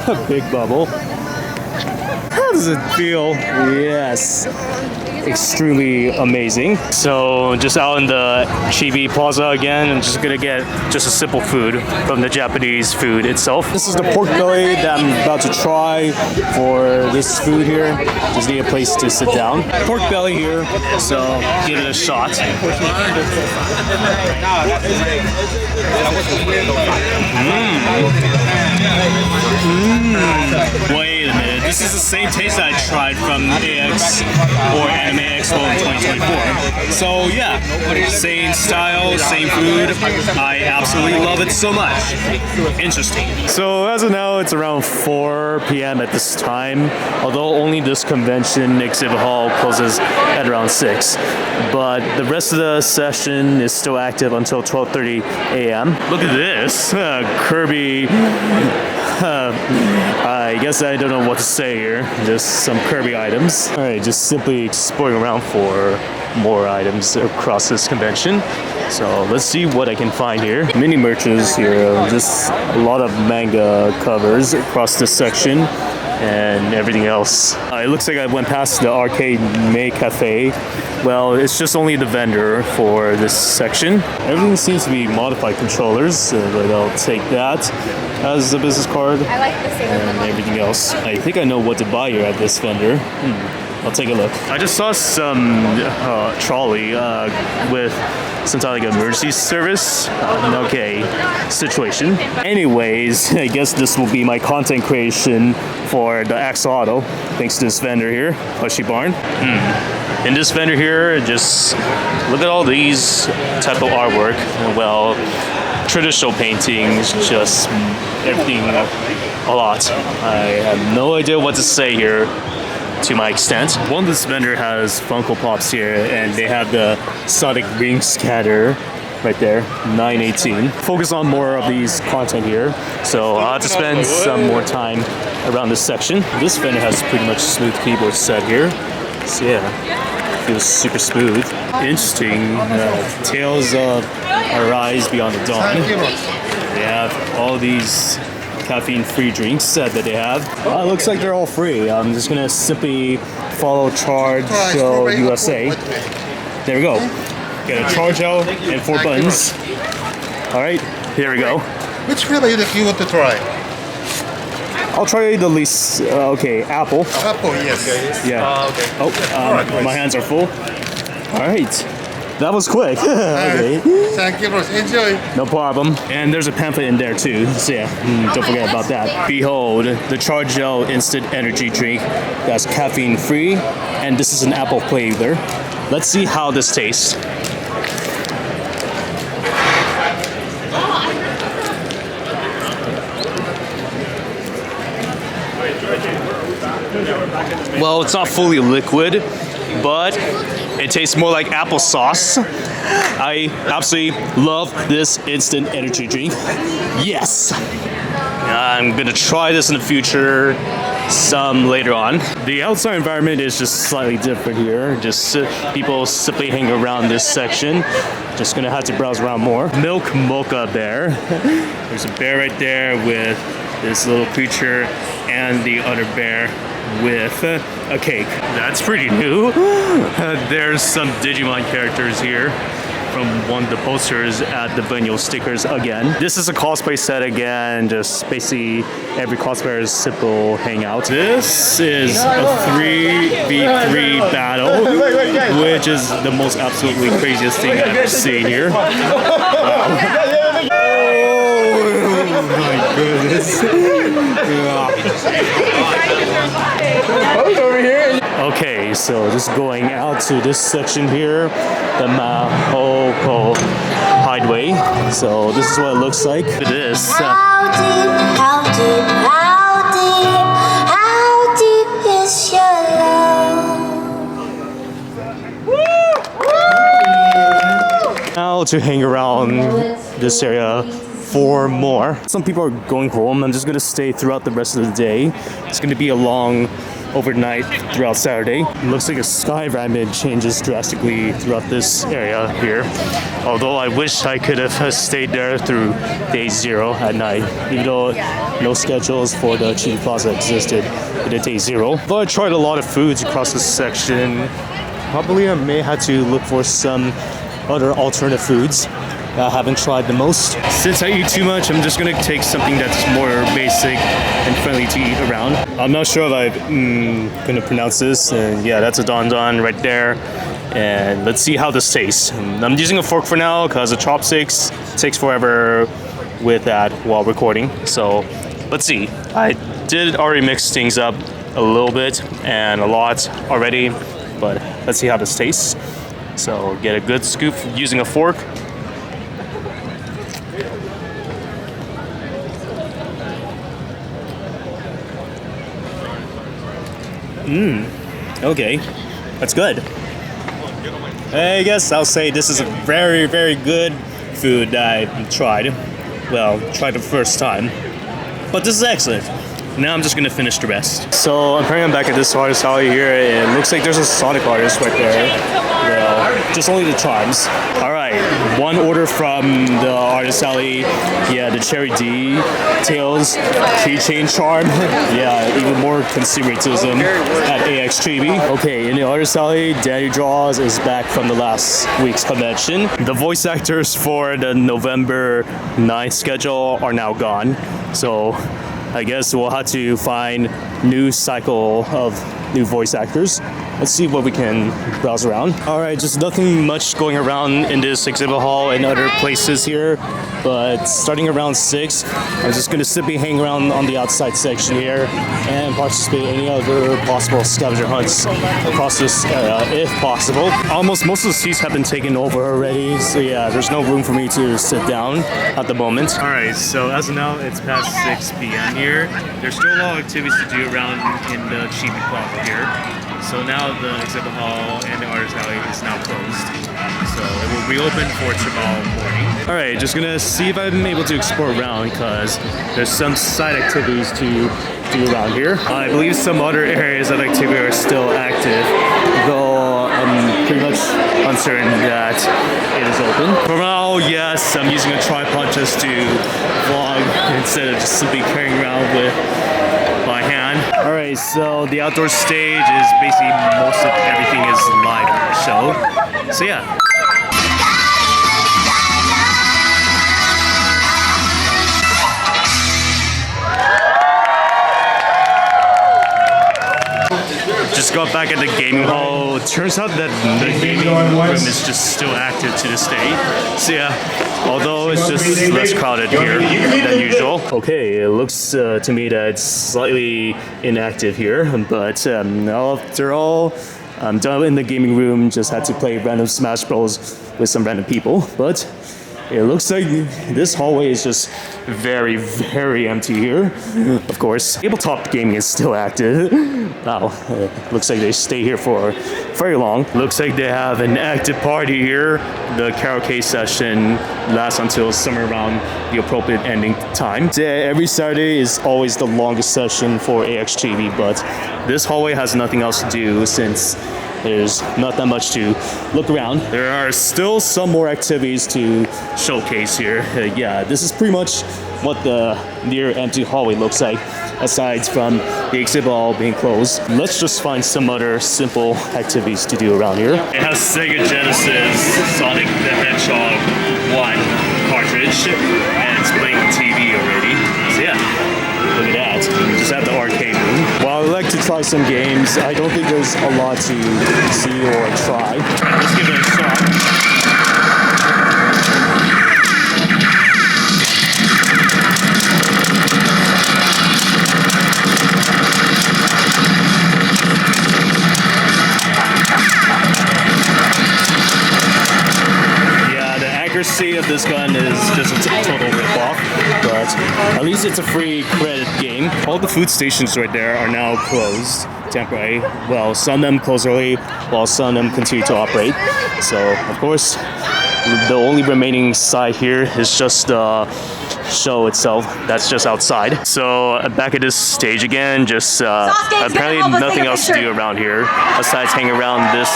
A big bubble. How does it feel? Yes. Extremely amazing. So just out in the Chibi Plaza again, I'm just gonna get just a simple food from the Japanese food itself. This is the pork belly that I'm about to try for this food here. Just need a place to sit down. Pork belly here, so give it a shot. Wait a minute, this is the same taste that I tried from AX or Anime Expo in 2024. So yeah, same style, same food. I absolutely love it so much. Interesting. So as of now, it's around 4 p.m. at this time, although only this convention exhibit hall closes at around 6. But the rest of the session is still active until 12:30 a.m. Look at this, Kirby. I guess I don't know what to say here. Just some Kirby items. Alright, just simply exploring around for more items across this convention. So let's see what I can find here. Mini merches here, just a lot of manga covers across this section and everything else. It looks like I went past the arcade May Cafe. Well, it's just only the vendor for this section. Everything seems to be modified controllers, but I'll take that as a business card. I like the same and everything else. I think I know what to buy here at this vendor. I'll take a look. I just saw some trolley with some type of like emergency service. Okay, situation. Anyways, I guess this will be my content creation for the Axle Auto, thanks to this vendor here, Hushy Barn. In this vendor here, just look at all these type of artwork. Well, traditional paintings, just everything a lot. I have no idea what to say here to my extent. One of this vendor has Funko Pops here, and they have the Sonic Ring Scatter right there, 918. Focus on more of these content here, so I'll have to spend some more time around this section. This vendor has pretty much smooth keyboard set here, so yeah, feels super smooth. Interesting. Tales of Arise Beyond the Dawn. They have all these caffeine-free drinks that they have. Looks like they're all free. I'm just gonna simply follow Charge Show USA. There we go. Get a Charge Show and 4 buttons. All right, here we go. Which flavor you want to try? I'll try the least. Okay, apple. Apple, yes. Yeah. Okay. My hands are full. All right. That was quick. Okay. Thank you, bros. Enjoy. No problem. And there's a pamphlet in there too. So yeah, don't forget about that. Behold, the Charge Gel Instant Energy Drink that's caffeine free, and this is an apple flavor. Let's see how this tastes. Well, it's not fully liquid, but it tastes more like applesauce. I absolutely love this instant energy drink. Yes! I'm gonna try this in the future, some later on. The outside environment is just slightly different here. Just people simply hang around this section. Just gonna have to browse around more. Milk Mocha Bear. There's a bear right there with this little creature and the other bear with a cake. That's pretty new. There's some Digimon characters here from one of the posters at the Benyo stickers again. This is a cosplay set again, just basically every cosplayer's simple hangout. This is a 3v3 battle, which is the most absolutely craziest thing I've ever seen here. Wow. Oh my goodness. Okay, so just going out to this section here, the Mahoko Hideaway. So this is what it looks like. Look at this. How deep is your love? Now to hang around this area for more. Some people are going home. I'm just gonna stay throughout the rest of the day. It's gonna be a long overnight throughout Saturday. It looks like the sky environment changes drastically throughout this area here. Although I wish I could have stayed there through day 0 at night, even though no schedules for the Chibi Plaza existed at day 0. But I tried a lot of foods across this section. Probably I may have to look for some other alternative foods I haven't tried the most. Since I eat too much, I'm just gonna take something that's more basic and friendly to eat around. I'm not sure if I'm gonna pronounce this, and yeah, that's a Don Don right there. And let's see how this tastes. I'm using a fork for now because the chopsticks takes forever with that while recording. So let's see. I did already mix things up a little bit and a lot already, but let's see how this tastes. So get a good scoop using a fork. Okay, that's good. I guess I'll say this is a very, very good food that I tried. Well, tried the first time. But this is excellent. Now I'm just gonna finish the rest. So apparently I'm back at this artist alley here, and it looks like there's a Sonic artist right there. Well, just only the charms. All right, one order from the artist alley. Yeah, the cherry details, keychain charm. Yeah, even more consumerism at AX Chibi. Okay, in the artist alley, Danny Draws is back from the last week's convention. The voice actors for the November 9th schedule are now gone, so I guess we'll have to find new cycle of new voice actors. Let's see what we can browse around. All right, just nothing much going around in this exhibit hall and other places here, but starting around 6, I'm just gonna simply hang around on the outside section here and participate in any other possible scavenger hunts across this area, if possible. Almost most of the seats have been taken over already, so yeah, there's no room for me to sit down at the moment. All right, so as of now, it's past 6 p.m. here. There's still a lot of activities to do around in the Chibi Plaza here. So now the exhibit hall and the artist alley is now closed. So it will reopen for tomorrow morning. All right, just gonna see if I'm able to explore around because there's some side activities to do around here. I believe some other areas of activity are still active, though I'm pretty much uncertain that it is open. For now, yes, I'm using a tripod just to vlog instead of just simply carrying around with by hand. All right, so the outdoor stage is basically most of everything is live show. So yeah. Just got back at the gaming hall. Turns out that the gaming room is just still active to this day. So yeah, although it's just less crowded here than usual. Okay, it looks to me that it's slightly inactive here, but after all, I'm done in the gaming room. Just had to play random Smash Bros with some random people, but it looks like this hallway is just very, very empty here. Of course, tabletop gaming is still active. Wow, looks like they stay here for very long. Looks like they have an active party here. The karaoke session lasts until somewhere around the appropriate ending time. Every Saturday is always the longest session for AX Chibi, but this hallway has nothing else to do since there's not that much to look around. There are still some more activities to showcase here. Yeah, this is pretty much what the near empty hallway looks like, aside from the exhibit hall being closed. Let's just find some other simple activities to do around here. It has Sega Genesis Sonic the Hedgehog 1 cartridge, and it's playing on TV already. So yeah, look at that. We just have the arcade room. While I like to try some games, I don't think there's a lot to see or try. Let's give it a shot. Accuracy of this gun is just a total ripoff, but at least it's a free credit game. All the food stations right there are now closed temporarily. Well, some of them close early, while some of them continue to operate. So, of course, the only remaining side here is just the show itself. That's just outside. So back at this stage again, just apparently nothing else to do around here besides hang around this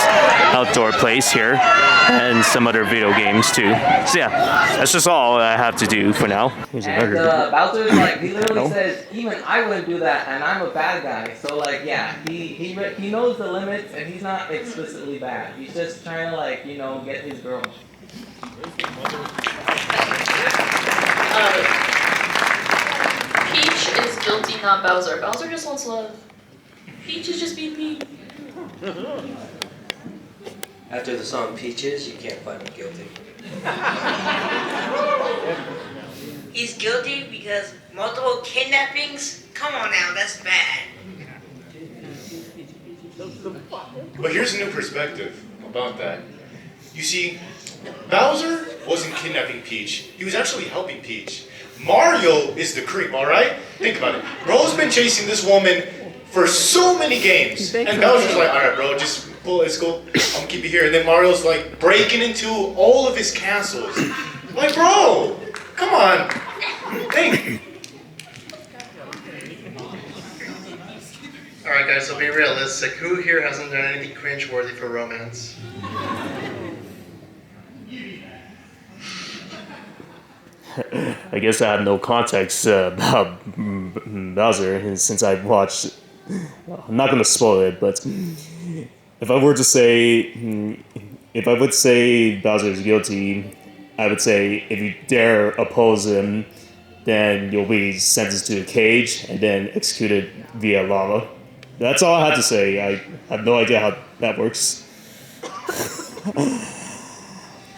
outdoor place here and some other video games too. So yeah, that's just all I have to do for now. And Bowser's like, he literally says, even I wouldn't do that, and I'm a bad guy. So like, yeah, he knows the limits, and he's not explicitly bad. He's just trying to like, you know, get his girl. Peach is guilty, not Bowser. Bowser just wants love. Peach is just being mean. After the song Peaches, you can't find him guilty. He's guilty because multiple kidnappings? Come on now, that's bad. But here's a new perspective about that. You see, Bowser wasn't kidnapping Peach. He was actually helping Peach. Mario is the creep, alright? Think about it. Bro's been chasing this woman for so many games. And Bowser's like, alright bro, just pull it, it's cool. I'm gonna keep you here. And then Mario's like breaking into all of his castles. Like, bro, come on. Think. Alright guys, so be realistic. Who here hasn't done anything cringe-worthy for romance? I guess I have no context about Bowser, and since I watched. I'm not gonna spoil it, but if I would say Bowser is guilty, I would say if you dare oppose him, then you'll be sentenced to a cage and then executed via lava. That's all I have to say. I have no idea how that works. Let's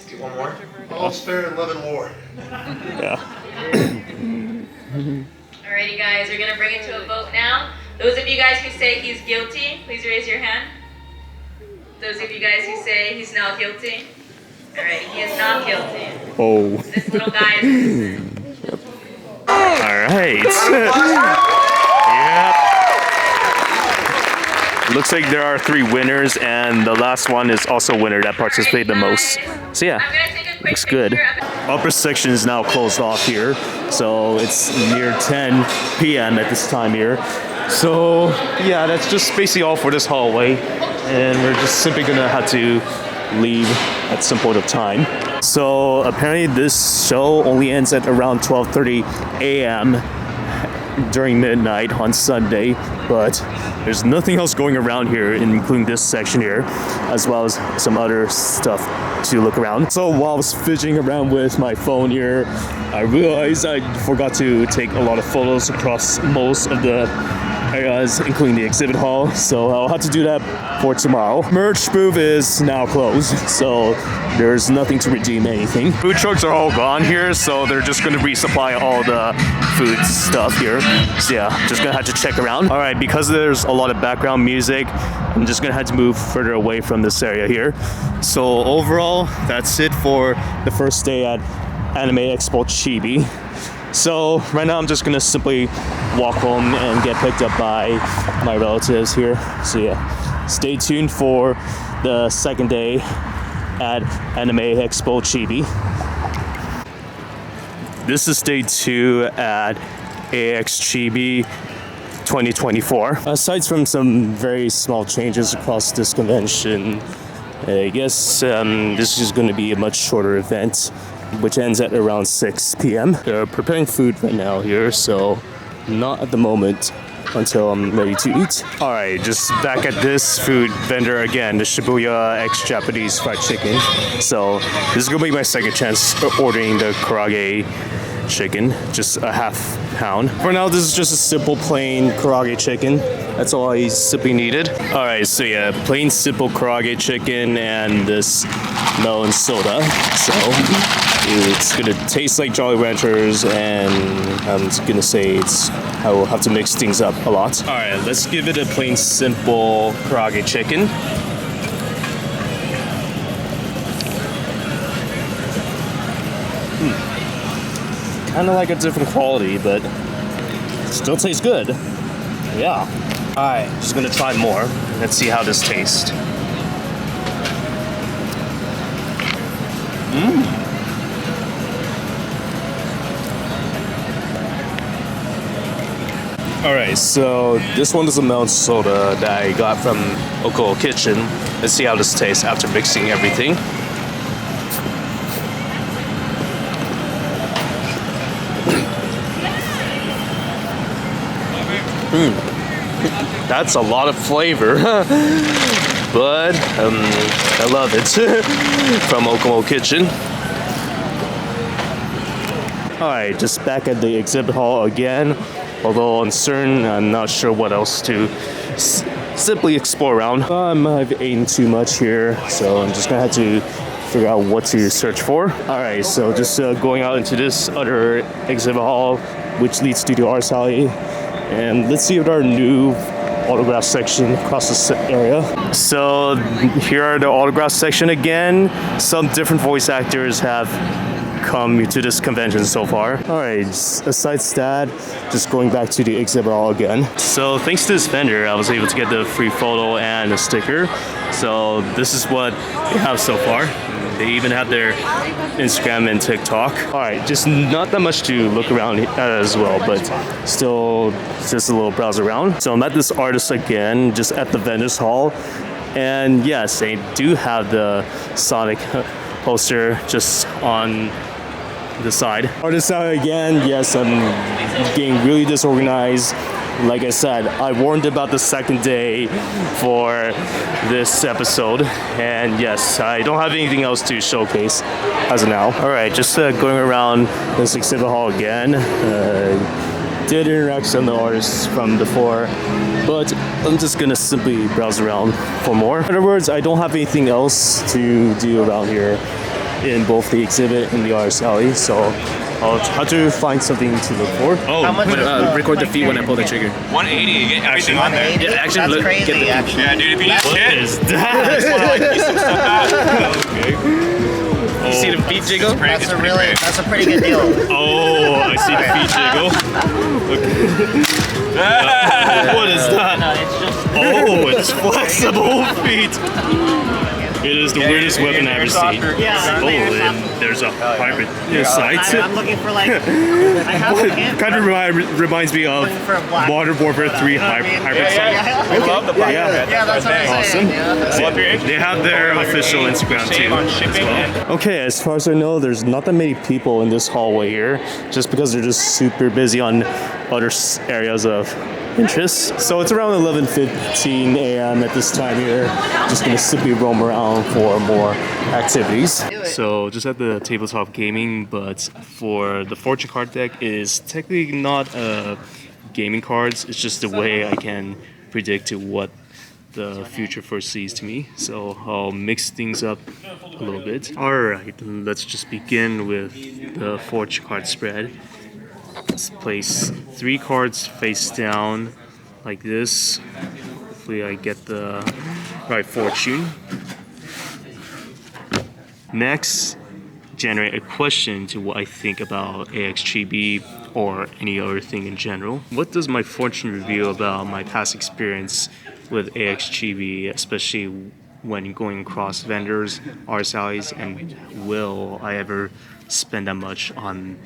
get one more. All's fair in love and war. Yeah. Alrighty, guys, we're gonna bring it to a vote now. Those of you guys who say he's guilty, please raise your hand. Those of you guys who say he's not guilty. Alright, he is not guilty. Oh. This little guy is innocent. Alright. Yep. Looks like there are 3 winners, and the last one is also a winner that participated the most. So yeah, looks good. Upper section is now closed off here, so it's near 10 p.m. at this time here. So yeah, that's just basically all for this hallway, and we're just simply gonna have to leave at some point of time. So apparently this show only ends at around 12:30 a.m. during midnight on Sunday, but there's nothing else going around here, including this section here, as well as some other stuff to look around. So while I was fidgeting around with my phone here, I realized I forgot to take a lot of photos across most of the areas, including the exhibit hall, so I'll have to do that for tomorrow. Merch booth is now closed, so there's nothing to redeem anything. Food trucks are all gone here, so they're just going to resupply all the food stuff here. So yeah, just gonna have to check around. All right, because there's a lot of background music, I'm just gonna have to move further away from this area here. So overall, that's it for the first day at Anime Expo Chibi. So right now I'm just gonna simply walk home and get picked up by my relatives here. So yeah, stay tuned for the second day at Anime Expo Chibi. This is day 2 at AX Chibi 2024. Aside from some very small changes across this convention, I guess this is going to be a much shorter event, which ends at around 6 p.m. They're preparing food right now here, so not at the moment until I'm ready to eat. All right, just back at this food vendor again, the Shibuya X Japanese fried chicken. So this is gonna be my second chance ordering the karaage chicken, just a half pound. For now, this is just a simple plain karaage chicken. That's all I simply needed. All right, so yeah, plain simple karaage chicken and this melon soda. So it's gonna taste like Jolly Ranchers, and I'm gonna say I will have to mix things up a lot. All right, let's give it a plain simple karaage chicken. Kind of like a different quality, but it still tastes good. Yeah. All right, just gonna try more. Let's see how this tastes. Alright, so this one is a melon soda that I got from Oko Kitchen. Let's see how this tastes after mixing everything. That's a lot of flavor, but I love it from Oko Kitchen. Alright, just back at the exhibit hall again. Although uncertain, I'm not sure what else to simply explore around. I've eaten too much here, so I'm just gonna have to figure out what to search for. Alright, so just going out into this other exhibit hall, which leads to the arts alley. And let's see if there are new autograph section across this area. So here are the autograph section again. Some different voice actors have come to this convention so far. Alright, besides that, just going back to the exhibit hall again. So thanks to this vendor, I was able to get the free photo and a sticker. So this is what they have so far. They even have their Instagram and TikTok. Alright, just not that much to look around at as well, but still just a little browse around. So I'm at this artist again, just at the vendor's hall. And yes, they do have the Sonic poster just on this side. Artist out again. Yes, I'm getting really disorganized. Like I said, I warned about the second day for this episode, and yes, I don't have anything else to showcase as of now. All right, just going around this exhibit hall again. Did interact with some of the artists from before, but I'm just gonna simply browse around for more. In other words, I don't have anything else to do around here in both the exhibit and the artist alley, so I'll have to find something to look for. Oh, record the feet when I pull the trigger. 180, you get everything on there. Yeah, actually, That's look, crazy, get the actually. Yeah, dude, if you need What shit. is that? Just wanna, like, piece some stuff out. Okay. You see the feet jiggle? That's a pretty good deal. Oh, I see the feet jiggle. Okay. What is that? No, it's just. Oh, it's flexible feet. It is the weirdest weapon I've ever seen. Yeah, Oh, and there's a hybrid sight. I'm looking for like. I have a camp. Kind of reminds me of Modern Warfare 3 hybrid sight. I love the black. Yeah, that's what I'm Awesome. saying. They have their official Instagram too as well. Okay, as far as I know, there's not that many people in this hallway here, just because they're just super busy on other areas of interest. So it's around 11:15 a.m. at this time here. Just gonna simply roam around for more activities. So just at the tabletop gaming, but for the fortune card deck, it is technically not gaming cards. It's just the way I can predict to what the future foresees to me. So I'll mix things up a little bit. All right, let's just begin with the fortune card spread. Let's place 3 cards face down like this. Hopefully I get the right fortune. Next, generate a question to what I think about AX Chibi or any other thing in general. What does my fortune reveal about my past experience with AX Chibi, especially when going across vendors, art alleys, and will I ever spend that much on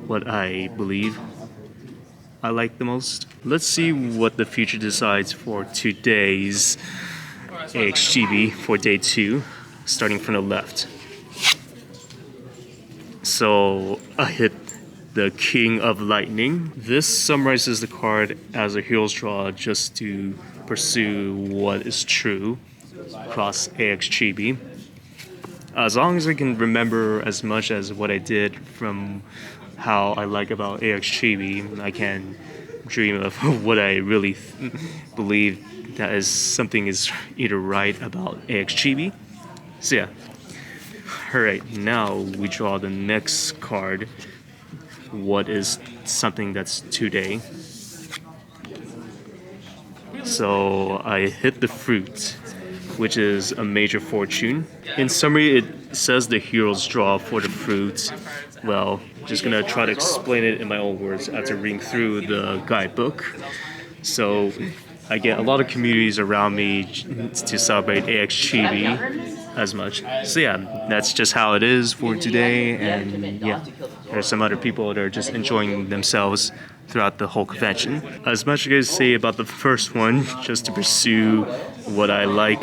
what I believe I like the most? Let's see what the future decides for today's AXGB for day 2, starting from the left. So I hit the King of Lightning. This summarizes the card as a hero's draw just to pursue what is true across AXGB. As long as I can remember as much as what I did from how I like about AX Chibi, I can dream of what I really believe that is something is either right about AX Chibi. So yeah. Alright, now we draw the next card. What is something that's today? So I hit the fruit, which is a major fortune. In summary, it says the hero's draw for the fruit. Well, just gonna try to explain it in my own words after reading through the guidebook. So I get a lot of communities around me to celebrate AX Chibi as much. So yeah, that's just how it is for today, and yeah, there's some other people that are just enjoying themselves throughout the whole convention. As much as I say about the first one, just to pursue what I like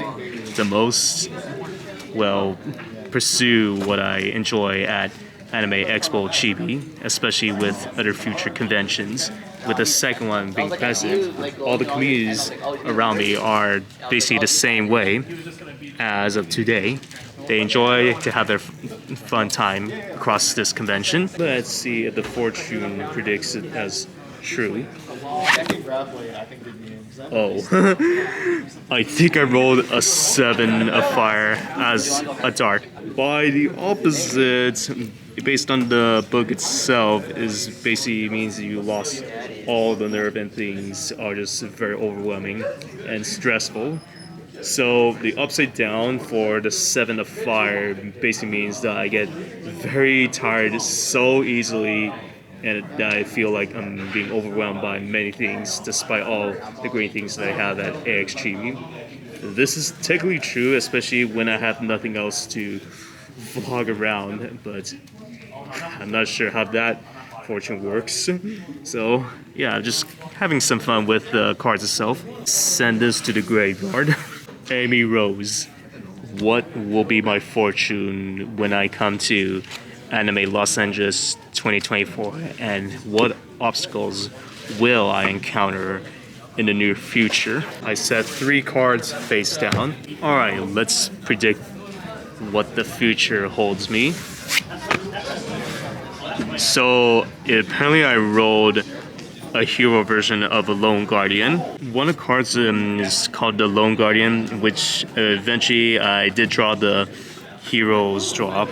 the most, well, pursue what I enjoy at Anime Expo Chibi, especially with other future conventions. With the second one being present, all the communities around me are basically the same way as of today. They enjoy to have their fun time across this convention. Let's see if the fortune predicts it as true. Oh, I think I rolled a 7 of fire as a dark. By the opposite, based on the book itself, is basically means you lost all the nerve and things are just very overwhelming and stressful. So the upside down for the 7 of fire basically means that I get very tired so easily, and that I feel like I'm being overwhelmed by many things despite all the great things that I have at AX Chibi. This is technically true, especially when I have nothing else to vlog around, but I'm not sure how that fortune works. So yeah, just having some fun with the cards itself. Send this to the graveyard. Amy Rose, what will be my fortune when I come to Anime Los Angeles 2024 and what obstacles will I encounter in the near future. I set 3 cards face down. Alright, let's predict what the future holds me. So apparently I rolled a hero version of a Lone Guardian. One of the cards is called the Lone Guardian, which eventually I did draw the hero's drop.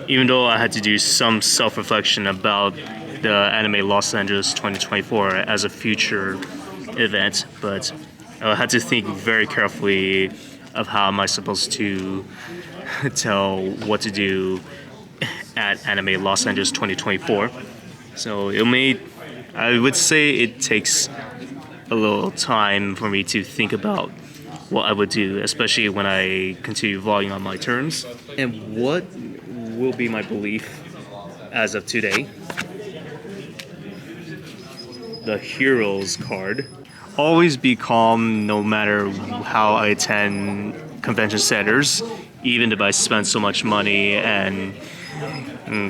Even though I had to do some self-reflection about the Anime Los Angeles 2024 as a future event, but I had to think very carefully of how am I supposed to tell what to do at Anime Los Angeles 2024. So I would say it takes a little time for me to think about what I would do, especially when I continue vlogging on my terms. And what will be my belief as of today? The Heroes card. Always be calm no matter how I attend convention centers, even if I spend so much money and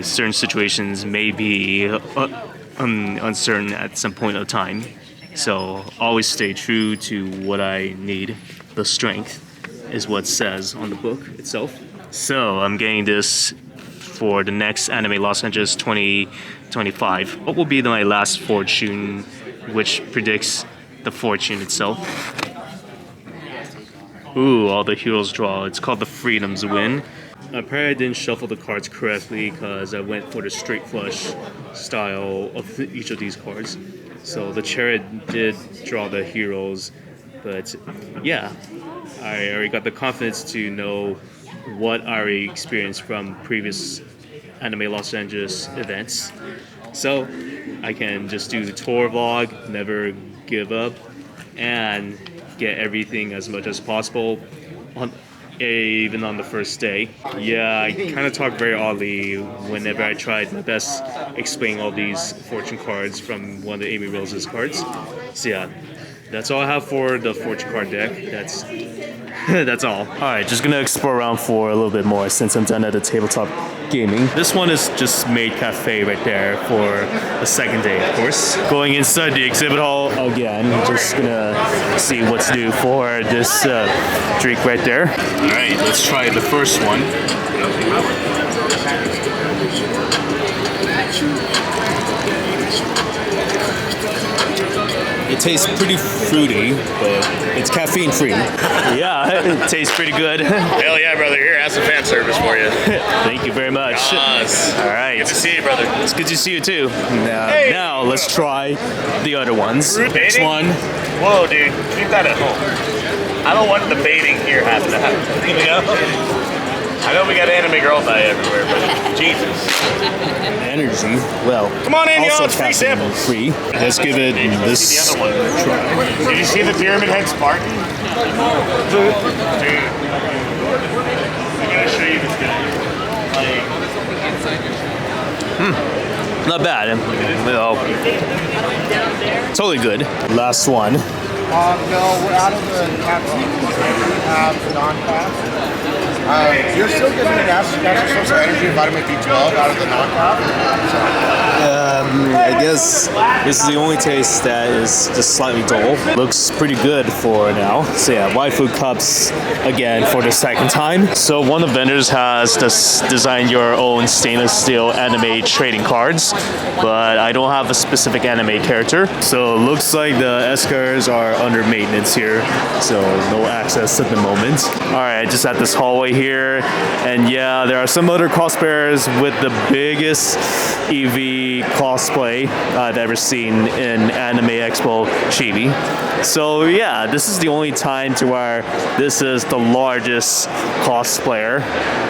certain situations may be uncertain at some point of time. So always stay true to what I need. The strength is what it says on the book itself. So I'm getting this for the next Anime Los Angeles 2025. What will be my last fortune, which predicts the fortune itself? Ooh, all the heroes draw. It's called the Freedom's Win. Apparently I didn't shuffle the cards correctly because I went for the straight flush style of each of these cards. So the Chariot did draw the heroes, but yeah, I already got the confidence to know what I already experienced from previous Anime Los Angeles events. So I can just do the tour vlog, never give up, and get everything as much as possible even on the first day. Yeah, I kind of talk very oddly whenever I tried my best explaining all these fortune cards from one of the Amy Rose's cards. So yeah, that's all I have for the fortune card deck. That's all. Alright, just gonna explore around for a little bit more since I'm done at the tabletop gaming. This one is just Maid Cafe right there for the second day, of course. Going inside the exhibit hall again, just gonna see what's new for this drink right there. Alright, let's try the first one. It tastes pretty fruity, but it's caffeine free. Yeah, it tastes pretty good. Hell yeah, brother. Here, have some fan service for you. Thank you very much. Yes. All right. Good to see you, brother. It's good to see you too. Now let's try the other ones. Next one. Whoa, dude. Keep that at home. I don't want the baiting here having to happen. You know? I know we got anime girl dye everywhere, but Jesus. Energy. Well, come on in, also y'all. It's free samples. Free. Let's give it this try. Did you see the Pyramid Head Spartan? Dude. I gotta show you this guy. Not bad. Well, totally good. Last one. No, we're out of the capsule. We have non-class. You're still getting an extra source of energy and vitamin B12 out of the non-class. I guess this is the only taste that is just slightly dull. Looks pretty good for now. So yeah, waifu cups again for the second time. So one of the vendors has designed your own stainless steel anime trading cards, but I don't have a specific anime character. So it looks like the S-cars are under maintenance here, so no access at the moment. Alright, just at this hallway here, and yeah, there are some other cosplayers with the biggest EV cosplay I've ever seen in Anime Expo chibi. So yeah, this is the only time to where this is the largest cosplayer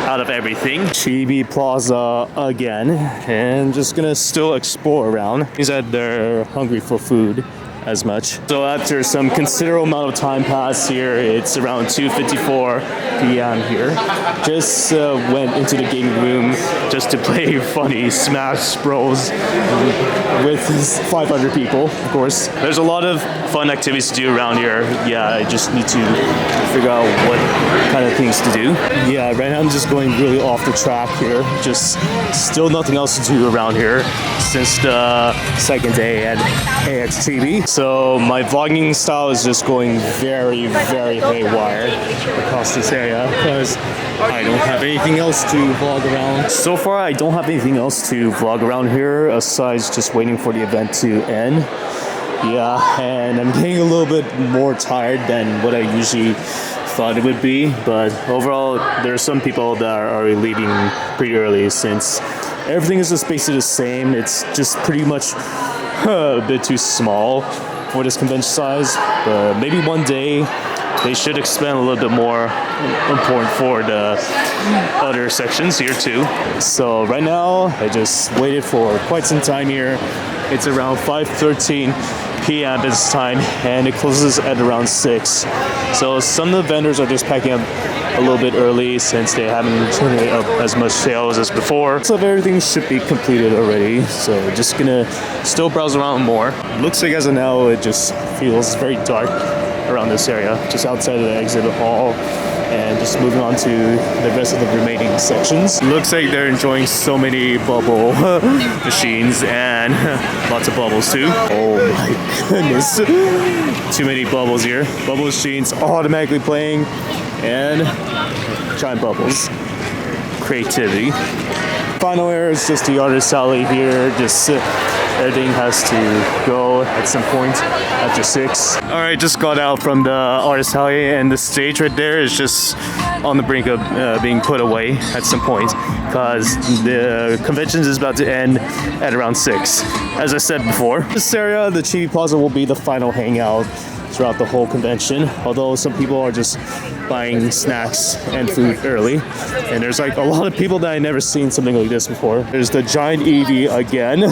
out of everything. Chibi Plaza again, and just gonna still explore around. He said they're hungry for food as much. So after some considerable amount of time passed here, it's around 2:54 p.m. here. Just went into the gaming room just to play funny Smash Bros. with 500 people, of course. There's a lot of fun activities to do around here. Yeah, I just need to figure out what kind of things to do. Yeah, right now I'm just going really off the track here. Just still nothing else to do around here since the second day at AX TV. So my vlogging style is just going very, very haywire across this area because I don't have anything else to vlog around. So far, I don't have anything else to vlog around here aside just waiting for the event to end. Yeah, and I'm getting a little bit more tired than what I usually thought it would be, but overall, there are some people that are already leaving pretty early since everything is just basically the same. It's just pretty much a bit too small for this convention size, but maybe one day they should expand a little bit more important for the other sections here too. So right now, I just waited for quite some time here. It's around 5:13 p.m. this time, and it closes at around 6. So some of the vendors are just packing up a little bit early since they haven't generated up as much sales as before. So everything should be completed already. So just gonna still browse around more. Looks like as of now, it just feels very dark around this area, just outside of the exhibit hall, and just moving on to the rest of the remaining sections. Looks like they're enjoying so many bubble machines and lots of bubbles too. Oh my goodness, too many bubbles here. Bubble machines automatically playing and giant bubbles. Creativity. Final area is just the artist alley here. Just everything has to go at some point after 6. All right, just got out from the artist alley, and the stage right there is just on the brink of being put away at some point because the convention is about to end at around 6. As I said before, this area, the Chibi Plaza, will be the final hangout throughout the whole convention, although some people are just buying snacks and food early, and there's like a lot of people that I never seen something like this before. There's the giant Eevee again.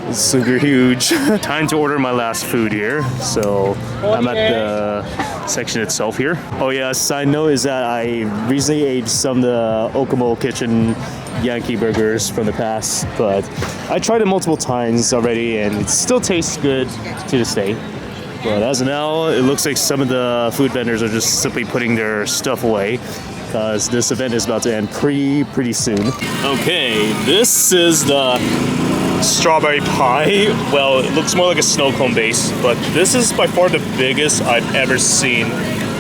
It's super huge. Time to order my last food here, so I'm at the section itself here. Oh yeah, side note is that I recently ate some of the Okamo Kitchen Yankee burgers from the past, but I tried it multiple times already and it still tastes good to this day. But as of now, it looks like some of the food vendors are just simply putting their stuff away because this event is about to end pretty soon. Okay, this is the strawberry pie. Well, it looks more like a snow cone base, but this is by far the biggest I've ever seen,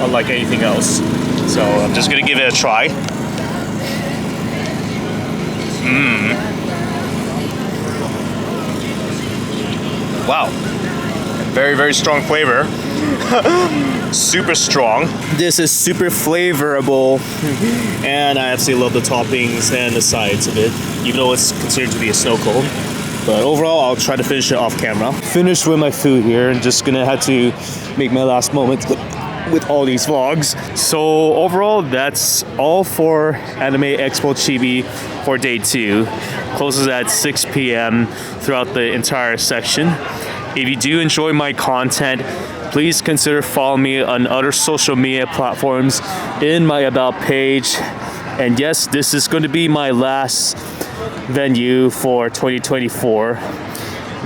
unlike anything else. So I'm just gonna give it a try. Wow. Very, very strong flavor. Super strong. This is super flavorable, and I absolutely love the toppings and the sides of it, even though it's considered to be a snow cone. But overall, I'll try to finish it off camera. Finished with my food here, and just gonna have to make my last moment with all these vlogs. So overall, that's all for Anime Expo Chibi for day 2. Closes at 6 p.m. throughout the entire section. If you do enjoy my content, please consider following me on other social media platforms in my About page. And yes, this is going to be my last venue for 2024.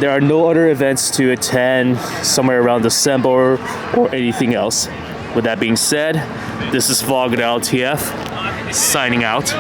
There are no other events to attend somewhere around December or anything else. With that being said, this is VlogWithAvroTF signing out.